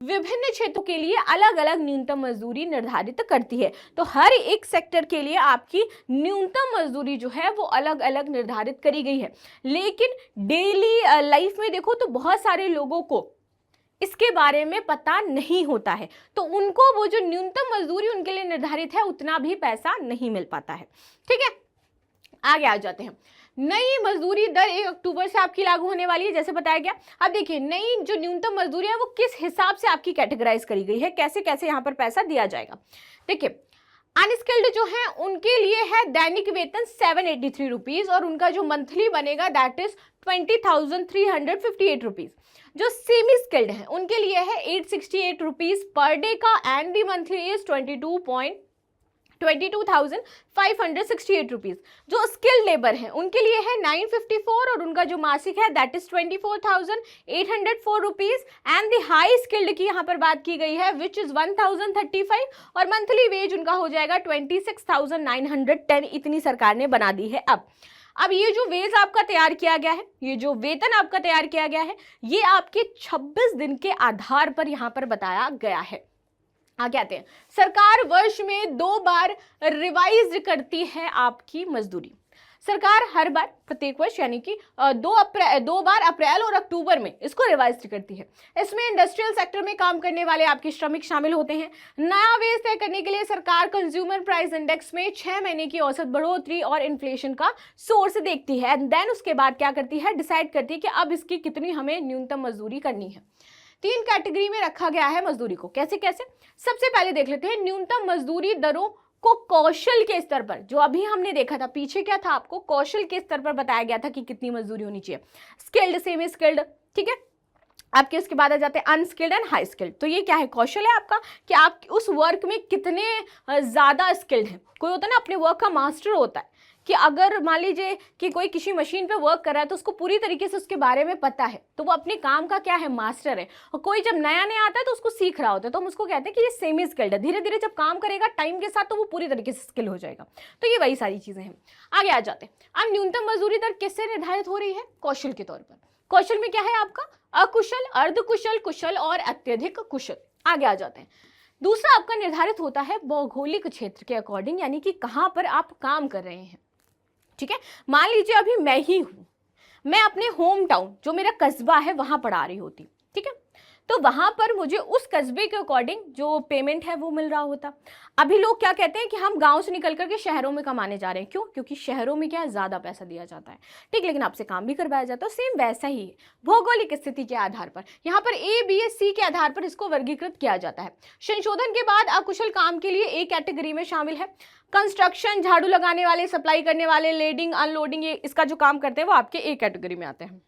विभिन्न क्षेत्रों के लिए अलग अलग न्यूनतम मजदूरी निर्धारित करती है। तो हर एक सेक्टर के लिए आपकी न्यूनतम मजदूरी जो है वो अलग अलग निर्धारित करी गई है। लेकिन डेली लाइफ में देखो तो बहुत सारे लोगों को इसके बारे में पता नहीं होता है, तो उनको वो जो न्यूनतम मजदूरी उनके लिए निर्धारित है उतना भी पैसा नहीं मिल पाता है। ठीक है, आगे आ जाते हैं। नई मजदूरी दर 1 अक्टूबर से आपकी लागू होने वाली है, जैसे बताया गया। अब देखिए, नई जो न्यूनतम मजदूरी है वो किस हिसाब से आपकी कैटेगराइज करी गई है, कैसे कैसे यहाँ पर पैसा दिया जाएगा। देखिए, अनस्किल्ड जो है उनके लिए है दैनिक वेतन 783 रुपीज और उनका जो मंथली बनेगा दैट इज 20,358 रुपीज। जो सेमी स्किल्ड है उनके लिए है 868 रुपीज पर डे का and the monthly is 22,568 rupees. जो स्किल्ड लेबर है उनके लिए है 954 और उनका जो मासिक है that is 24,804 rupees and the high skilled की यहाँ पर बात की गई है विच इज 1,035 और मंथली वेज उनका हो जाएगा 26,910। इतनी सरकार ने बना दी है। अब ये जो वेज आपका तैयार किया गया है, ये जो वेतन आपका तैयार किया गया है, ये आपके 26 दिन के आधार पर यहाँ पर बताया गया है। आगे आते हैं। सरकार वर्ष में 2 बार रिवाइज करती है आपकी मजदूरी। सरकार हर बार प्रत्येक वर्ष यानी कि 2 बार अप्रैल और अक्टूबर में इसको रिवाइज करती है। इसमें इंडस्ट्रियल सेक्टर में काम करने वाले आपके श्रमिक शामिल होते हैं। नया वेज तय करने के लिए सरकार कंज्यूमर प्राइस इंडेक्स में 6 महीने की औसत बढ़ोतरी और इन्फ्लेशन का सोर्स देखती है एंड देन उसके बाद क्या करती है, डिसाइड करती है कि अब इसकी कितनी हमें न्यूनतम मजदूरी करनी है। 3 कैटेगरी में रखा गया है मजदूरी को। कैसे कैसे, सबसे पहले देख लेते हैं न्यूनतम मजदूरी दरों को कौशल के स्तर पर। जो अभी हमने देखा था पीछे, क्या था, आपको कौशल के स्तर पर बताया गया था कि कितनी मजदूरी होनी चाहिए। स्किल्ड, सेमी स्किल्ड, ठीक है। आपके उसके बाद आ जाते हैं अनस्किल्ड एंड हाई स्किल्ड। तो ये क्या है, कौशल है आपका कि आप उस वर्क में कितने ज्यादा स्किल्ड हैं। कोई होता है ना अपने वर्क का मास्टर होता है कि अगर मान लीजिए कि कोई किसी मशीन पे वर्क कर रहा है तो उसको पूरी तरीके से उसके बारे में पता है, तो वो अपने काम का क्या है, मास्टर है। और कोई जब नया नया आता है तो उसको सीख रहा होता है, तो हम उसको कहते हैं कि ये सेमी स्किल्ड है। धीरे धीरे जब काम करेगा टाइम के साथ तो वो पूरी तरीके से स्किल हो जाएगा। तो ये वही सारी चीजें हैं। आगे आ जाते हैं। अब न्यूनतम मजदूरी दर किससे निर्धारित हो रही है, कौशल के तौर पर। कौशल में क्या है आपका, अकुशल, अर्धकुशल, कुशल और अत्यधिक कुशल। आगे आ जाते हैं। दूसरा आपका निर्धारित होता है भौगोलिक क्षेत्र के अकॉर्डिंग, यानी कि कहाँ पर आप काम कर रहे हैं। ठीक है, मान लीजिए अभी मैं ही हूं, मैं अपने होम टाउन जो मेरा कस्बा है वहां पढ़ा रही होती, ठीक है, तो वहां पर मुझे उस कस्बे के अकॉर्डिंग जो पेमेंट है वो मिल रहा होता। अभी लोग क्या कहते हैं कि हम गांव से निकल करके शहरों में कमाने जा रहे हैं। क्यों? क्योंकि शहरों में क्या है, ज्यादा पैसा दिया जाता है, ठीक, लेकिन आपसे काम भी करवाया जाता है। सेम वैसा ही है, भौगोलिक स्थिति के आधार पर यहाँ पर ए, बी, सी के आधार पर इसको वर्गीकृत किया जाता है। संशोधन के बाद अकुशल काम के लिए एक कैटेगरी में शामिल है। कंस्ट्रक्शन, झाड़ू लगाने वाले, सप्लाई करने वाले, लोडिंग अनलोडिंग, ये इसका जो काम करते हैं वो आपके एक कैटेगरी में आते हैं।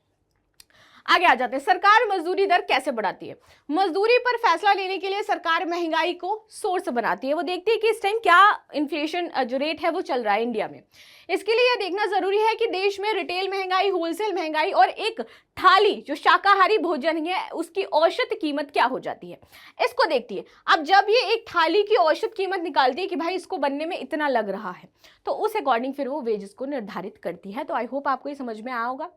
आगे आ जाते हैं। सरकार मजदूरी दर कैसे बढ़ाती है। मजदूरी पर फैसला लेने के लिए सरकार महंगाई को सोर्स बनाती है। वो देखती है कि इस टाइम क्या इन्फ्लेशन जो रेट है वो चल रहा है इंडिया में। इसके लिए यह देखना जरूरी है कि देश में रिटेल महंगाई, होलसेल महंगाई और एक थाली जो शाकाहारी भोजन है उसकी औसत कीमत क्या हो जाती है, इसको देखती है। अब जब ये एक थाली की औसत कीमत निकालती है कि भाई इसको बनने में इतना लग रहा है, तो उस अकॉर्डिंग फिर वो वेजेस को निर्धारित करती है। तो आई होप आपको ये समझ में आया होगा।